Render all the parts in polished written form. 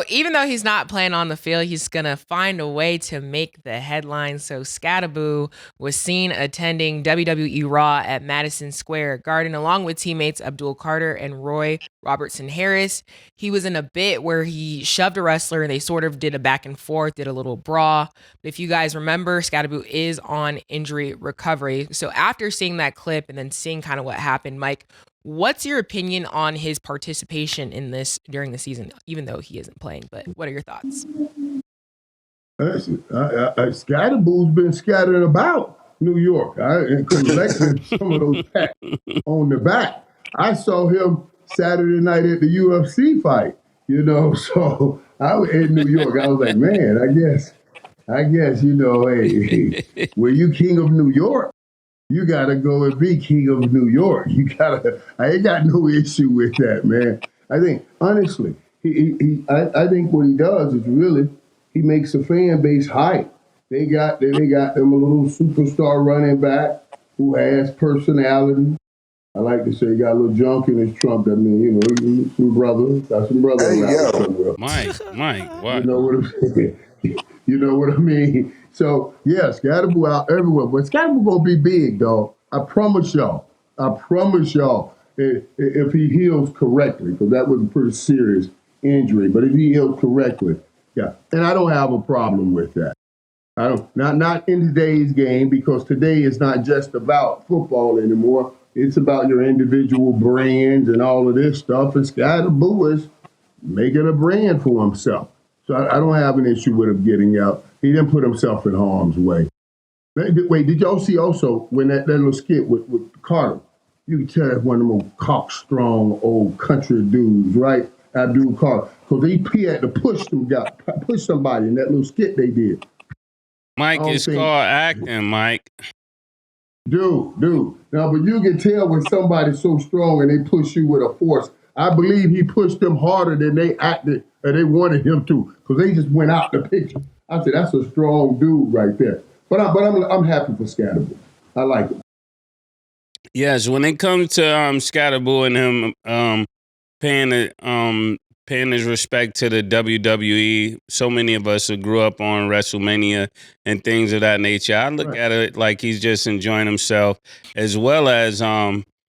Even though he's not playing on the field, he's going to find a way to make the headlines. So Skattebo was seen attending WWE Raw at Madison Square Garden along with teammates Abdul Carter and Roy Robertson Harris. He was in a bit where he shoved a wrestler and they sort of did a back and forth, did a little brawl. But if you guys remember, Skattebo is on injury recovery. So after seeing that clip and then seeing kind of what happened, Mike, what's your opinion on his participation in this during the season, even though he isn't playing? But what are your thoughts? Skattebo's been scattering about New York and collecting some of those packs on the back. I saw him Saturday night at the UFC fight, so I was in New York. I was like, man, I guess, hey, were you king of New York? You gotta go and be king of New York. I ain't got no issue with that, man. I think, honestly, I think what he does is really, he makes the fan base hype. They got them a little superstar running back who has personality. I like to say he got a little junk in his trunk. I mean, he's some brother. Got some brother around somewhere. Mike, what? You know what I'm saying? You know what I mean? So, yeah, Skattebo out everywhere. But Skattebo gonna be big, dog. I promise y'all. If he heals correctly, because that was a pretty serious injury. But if he heals correctly, yeah. And I don't have a problem with that. I don't. Not in today's game, because today is not just about football anymore. It's about your individual brands and all of this stuff. And Skattebo is making a brand for himself. So I don't have an issue with him getting out. He didn't put himself in harm's way. Wait, did y'all see also when that little skit with Carter? You can tell that's one of them old cock-strong old country dudes, right? Abdul Carter. Because he had to push somebody in that little skit they did. Mike, it's called acting, Mike. Dude. Now, but you can tell when somebody's so strong and they push you with a force. I believe he pushed them harder than they acted or they wanted him to, because they just went out the picture. I said, that's a strong dude right there. But I'm happy for Skattebo. I like it. Yes, when it comes to Skattebo and him paying his respect to the WWE, so many of us who grew up on WrestleMania and things of that nature, I look at it like he's just enjoying himself, as well as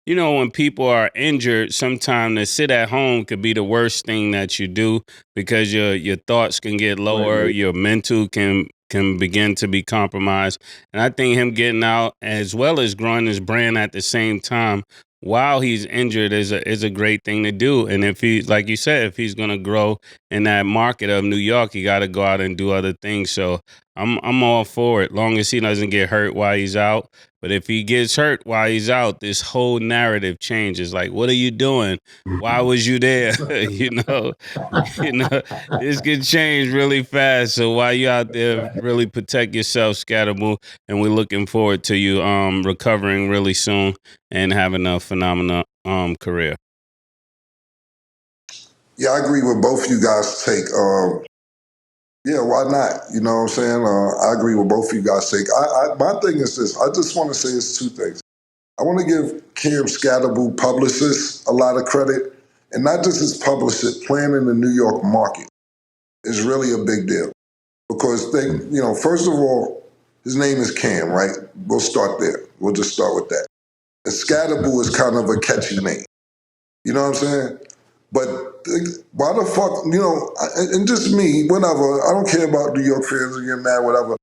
when people are injured, sometimes to sit at home could be the worst thing that you do, because your thoughts can get lower, your mental can begin to be compromised. And I think him getting out as well as growing his brand at the same time while he's injured is a great thing to do. And if he, like you said, if he's going to grow in that market of New York, he got to go out and do other things. So I'm all for it, long as he doesn't get hurt while he's out. But if he gets hurt while he's out, this whole narrative changes. Like, what are you doing? Why was you there? This could change really fast. So while you're out there, really protect yourself, Skattebo. And we're looking forward to you recovering really soon and having a phenomenal career. Yeah, I agree with both of you guys' take. Yeah, why not? You know what I'm saying? I agree with both of you guys' take. My thing is this. I just want to say it's two things. I want to give Cam Skattebo publicists a lot of credit, and not just his publicist, playing in the New York market is really a big deal. Because first of all, his name is Cam, right? We'll start there. We'll just start with that. And Skattebo is kind of a catchy name. You know what I'm saying? But why the fuck, and just me, whatever, I don't care about New York fans and getting mad, whatever.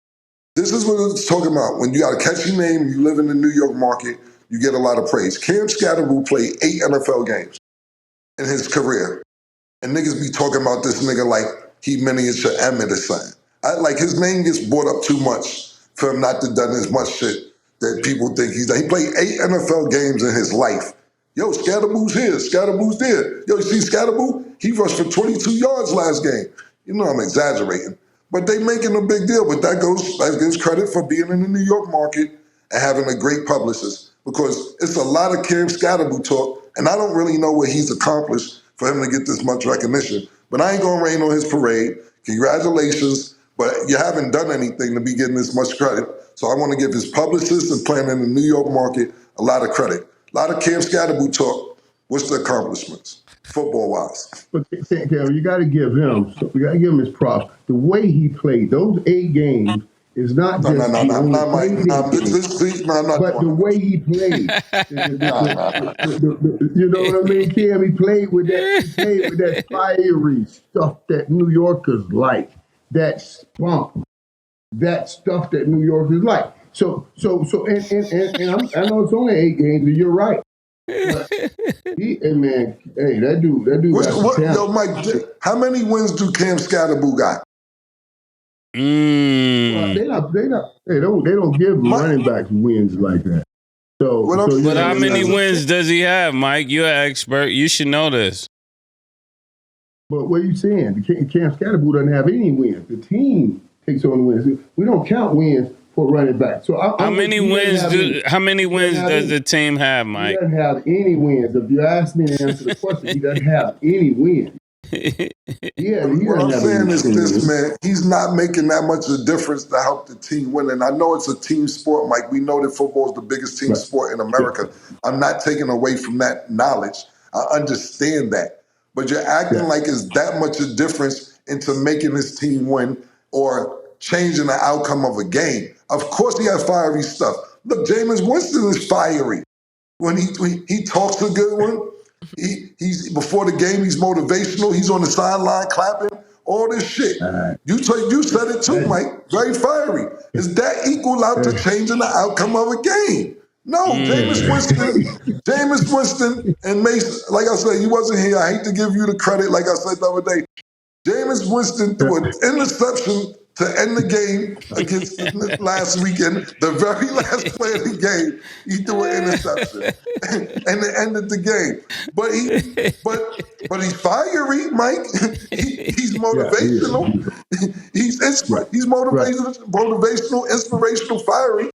This is what it's talking about. When you got a catchy name, you live in the New York market, you get a lot of praise. Cam Skattebo played 8 NFL games in his career. And niggas be talking about this nigga like he miniature Emmett or something. His name gets brought up too much for him not to done as much shit that people think he's done. He played 8 NFL games in his life. Yo, Skattebo's here, Skattebo's there. Yo, you see Skattebo? He rushed for 22 yards last game. You know I'm exaggerating. But they making a big deal. But that gives credit for being in the New York market and having a great publicist. Because it's a lot of Cam Skattebo talk, and I don't really know what he's accomplished for him to get this much recognition. But I ain't gonna rain on his parade. Congratulations, but you haven't done anything to be getting this much credit. So I want to give his publicist and playing in the New York market a lot of credit. A lot of Cam Skattebo talk, What's the accomplishments, football-wise? But Cam, you got to give him. We got to give him his props. The way he played those 8 games is not just No, Mike. But the way he played, you know what I mean, Cam? He played with that. He played with that fiery stuff that New Yorkers like. That spunk. That stuff that New Yorkers like. So, I know it's only 8 games, and you're right. But that dude Yo, Mike, how many wins do Cam Skattebo got? Well, they don't give running backs wins like that. But how many wins does he have, Mike? You're an expert. You should know this. But what are you saying? Cam Skattebo doesn't have any wins. The team takes on the wins. We don't count wins for running back. So how many wins does the team have, Mike? He doesn't have any wins. If you ask me to answer the question, he doesn't have any wins. What I'm saying is this, man. He's not making that much of a difference to help the team win. And I know it's a team sport, Mike. We know that football is the biggest team sport in America. I'm not taking away from that knowledge. I understand that. But you're acting like it's that much a difference into making this team win or changing the outcome of a game. Of course he has fiery stuff. Look, Jameis Winston is fiery. When he talks a good one, he's before the game, he's motivational. He's on the sideline clapping, all this shit. You said it too, Mike. Very fiery. Is that equal out to changing the outcome of a game? No, Jameis Winston and Mason, like I said, you wasn't here. I hate to give you the credit, like I said the other day. Jameis Winston threw an interception to end the game against last weekend. The very last play of the game, he threw an interception and it ended the game. But he's fiery, Mike. He's motivational. He's motivational, inspirational, fiery.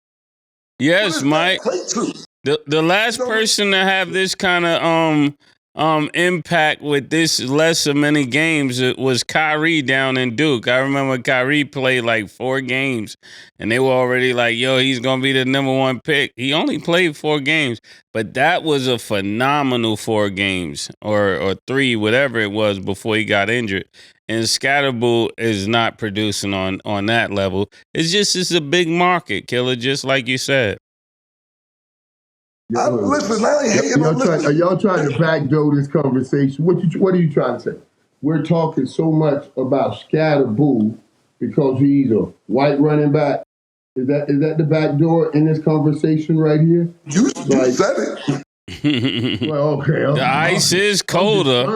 Yes, Mike. The last person to have this kind of impact with this less of many games was Kyrie down in Duke. I remember Kyrie played like 4 games, and they were already like, "Yo, he's gonna be the #1 pick." He only played 4 games, but that was a phenomenal 4 games or 3, whatever it was before he got injured. And Skattebo is not producing on that level. It's a big market, Killer, just like you said. Are y'all trying to backdoor this conversation? What are you trying to say? We're talking so much about Skattebo because he's a white running back. Is that the backdoor in this conversation right here? You said it. Well, okay. The ice is colder.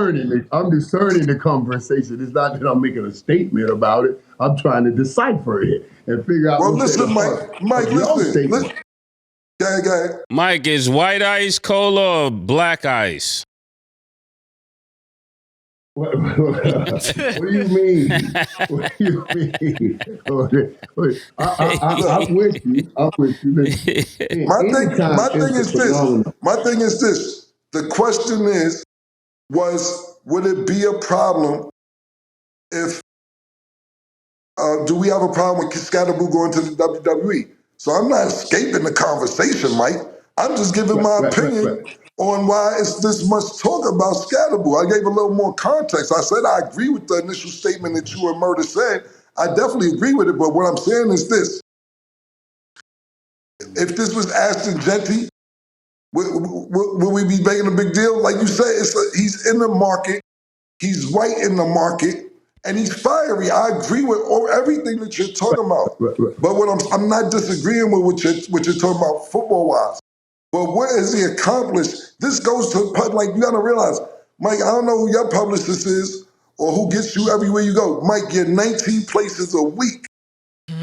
I'm discerning the conversation. It's not that I'm making a statement about it. I'm trying to decipher it and figure out. Well, listen, Mike, listen. Go ahead. Mike, is white ice cola or black ice? What do you mean? What do you mean? I'm with you. My thing is this. The question is, would it be a problem if, do we have a problem with Skattebo going to the WWE? So I'm not escaping the conversation, Mike. I'm just giving my opinion on why it's this much talk about Skattebo. I gave a little more context. I said I agree with the initial statement that you and Murder said. I definitely agree with it, but what I'm saying is this. If this was Ashton Genty, would we be making a big deal? Like you said, he's in the market. He's right in the market. And he's fiery. I agree with everything that you're talking about. But what I'm not disagreeing with what you're talking about football-wise. But what has he accomplished? This goes to, like, you got to realize, Mike, I don't know who your publicist is or who gets you everywhere you go. Mike, you're 19 places a week.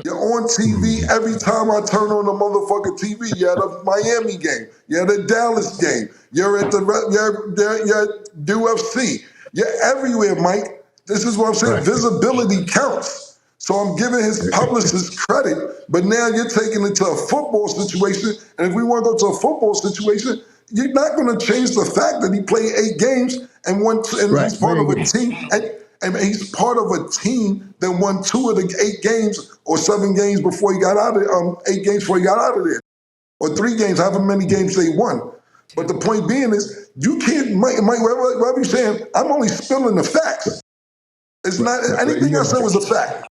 You're on TV every time I turn on the motherfucking TV. You're at a Miami game. You're at a Dallas game. You're at you're at UFC. You're everywhere, Mike. This is what I'm saying. Right. Visibility counts. So I'm giving his publicist credit, but now you're taking it to a football situation. And if we want to go to a football situation, you're not going to change the fact that he played 8 games and won, and he's part of a team. And he's part of a team that won 2 of the 8 games or 7 games before he got out of 8 games before he got out of there, or 3 games, however many games they won. But the point being is, you can't, Mike, whatever you're saying, I'm only spilling the facts. It's not, anything I said was a fact.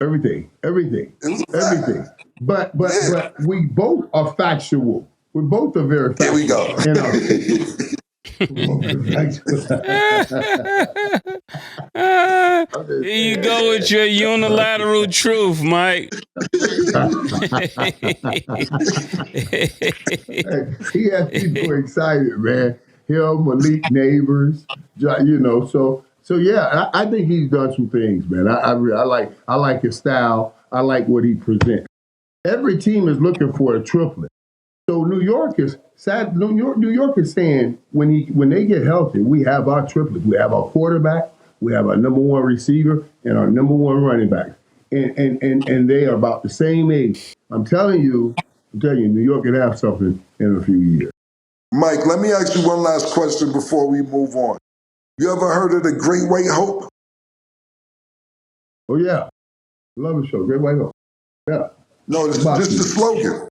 Everything. It was a fact. Everything. But we both are factual. We both are very factual. Here we go. Here you go with your unilateral truth, Mike. He has people excited, man. Him, Malik, neighbors, So yeah, I think he's done some things, man. I like his style. I like what he presents. Every team is looking for a triplet. So New York is sad. New York is saying when they get healthy, we have our triplets. We have our quarterback, we have our number one receiver, and our number one running back. And they are about the same age. I'm telling you, New York could have something in a few years. Mike, let me ask you one last question before we move on. You ever heard of the Great White Hope? Oh yeah, love the show, Great White Hope. Yeah. No, it's just the slogan.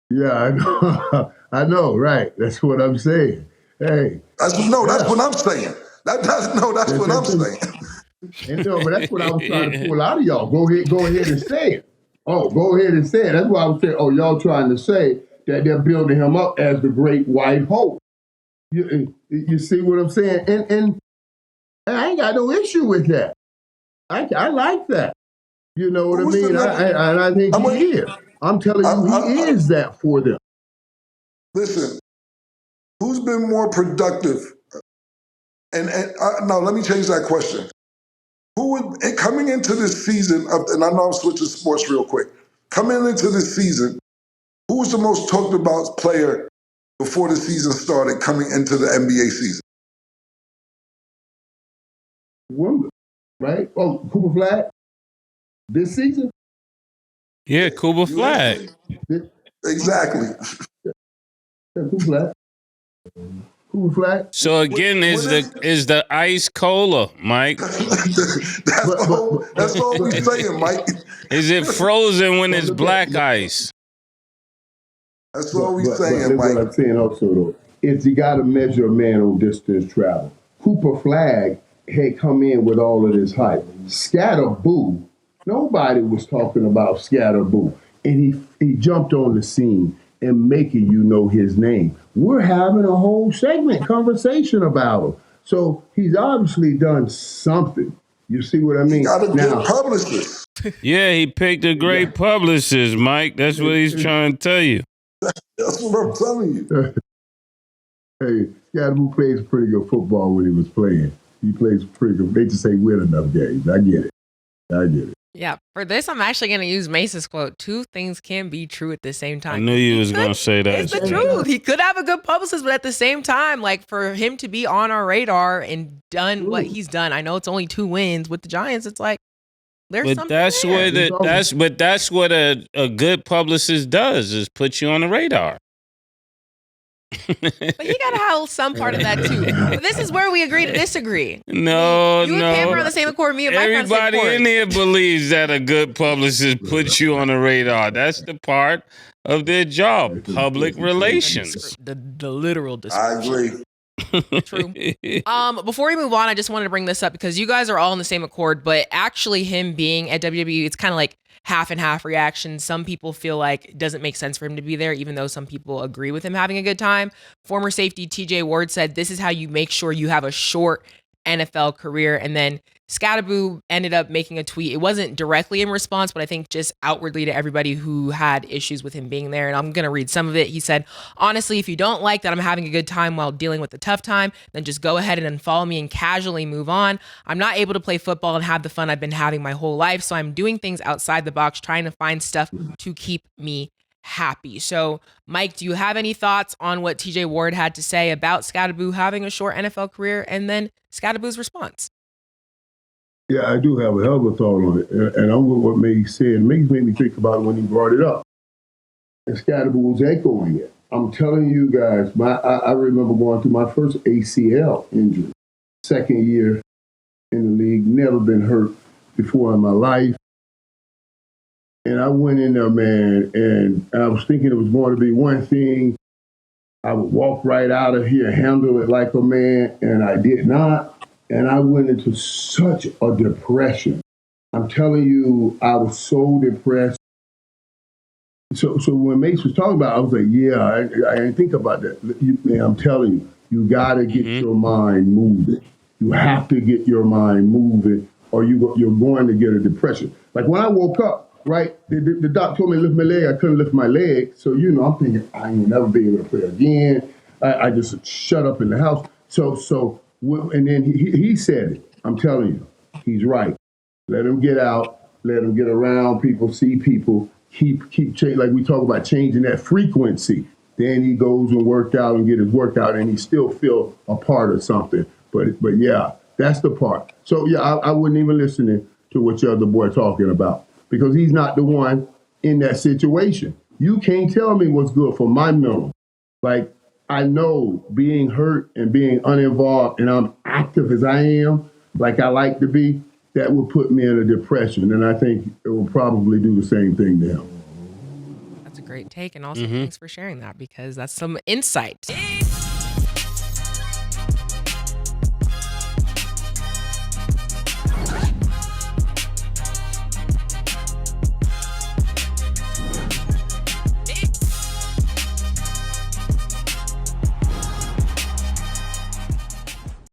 Yeah, I know. I know, right? That's what I'm saying. Hey. That's what I'm saying. That's what I'm saying. And no, but that's what I was trying to pull out of y'all. Go ahead and say it. Oh, go ahead and say it. That's why I was saying, y'all trying to say that they're building him up as the Great White Hope. You see what I'm saying? And I ain't got no issue with that. I like that. You know what I mean? And I think he is. I'm telling you, he is that for them. Listen, who's been more productive? And now let me change that question. Coming into this season, and I know I'm switching sports real quick. Coming into this season, who was the most talked about player before the season started coming into the NBA season? Woman, right? Oh, Cooper Flag? This season? Yeah, Cooper Flag. Exactly. Yeah, Cooper Flag. Cooper Flag. So again, is the ice cola, Mike? That's all we're saying, Mike. Is it frozen when it's black ice? That's all we're saying, Mike. What I'm saying also, though, is you got to measure a man on distance travel. Cooper Flag had come in with all of this hype. Skattebo'S, nobody was talking about Skattebo'S. And he jumped on the scene and making you know his name. We're having a whole conversation about him. So he's obviously done something. You see what I mean? He got a good publicist. Yeah, he picked a great publicist, Mike. That's what he's trying to tell you. That's what I'm telling you. Hey, Skattebo'S plays pretty good football when he was playing. He plays pretty good. They just say win enough games. I get it. Yeah, for this, I'm actually going to use Mace's quote. Two things can be true at the same time. I knew you was going to say that. It's the truth. He could have a good publicist, but at the same time, like for him to be on our radar and done what he's done, I know it's only 2 wins with the Giants. It's like there's something there. That's what a good publicist does, is put you on the radar. But he got to have some part of that too. But this is where we agree to disagree. No. You and Pam are on the same accord. Me and Mike are on the same accord. Everybody in here believes that a good publicist puts you on the radar. That's the part of their job, public relations. The literal description. I agree. True. Before we move on, I just wanted to bring this up because you guys are all in the same accord, but actually him being at WWE, it's kind of like half and half reaction. Some people feel like it doesn't make sense for him to be there, even though some people agree with him having a good time. Former safety TJ Ward said, this is how you make sure you have a short NFL career. And then Skattebo'S ended up making a tweet. It wasn't directly in response, but I think just outwardly to everybody who had issues with him being there. And I'm going to read some of it. He said, honestly, if you don't like that I'm having a good time while dealing with a tough time, then just go ahead and unfollow me and casually move on. I'm not able to play football and have the fun I've been having my whole life. So I'm doing things outside the box, trying to find stuff to keep me happy. So, Mike, do you have any thoughts on what TJ Ward had to say about Skattebo'S having a short NFL career and then Skattebo'S' response? Yeah, I do have a hell of a thought on it. And I'm with what May said. May made me think about it when he brought it up. And Skattebo'S was echoing it. I'm telling you guys, I remember going through my first ACL injury. Second year in the league, never been hurt before in my life. And I went in there, man, and I was thinking it was going to be one thing. I would walk right out of here, handle it like a man, and I did not. And I went into such a depression. I'm telling you, I was so depressed. So when Mace was talking about it, I was like, yeah, I didn't think about that. Man, I'm telling you got to get your mind moving. You have to get your mind moving, or you're going to get a depression. Like when I woke up, right, the doc told me to lift my leg. I couldn't lift my leg. So, I'm thinking, I ain't never be able to play again. I just shut up in the house. And then he said it. I'm telling you, he's right. Let him get out. Let him get around people, see people. Keep change, like we talk about changing that frequency. Then he goes and work out and get his workout, and he still feel a part of something. But yeah, that's the part. So yeah, I wouldn't even listen to what your other boy talking about, because he's not the one in that situation. You can't tell me what's good for my mental. Like, I know being hurt and being uninvolved, and I'm active as I am, like I like to be, that would put me in a depression. And I think it will probably do the same thing to him. That's a great take. And also thanks for sharing that, because that's some insight.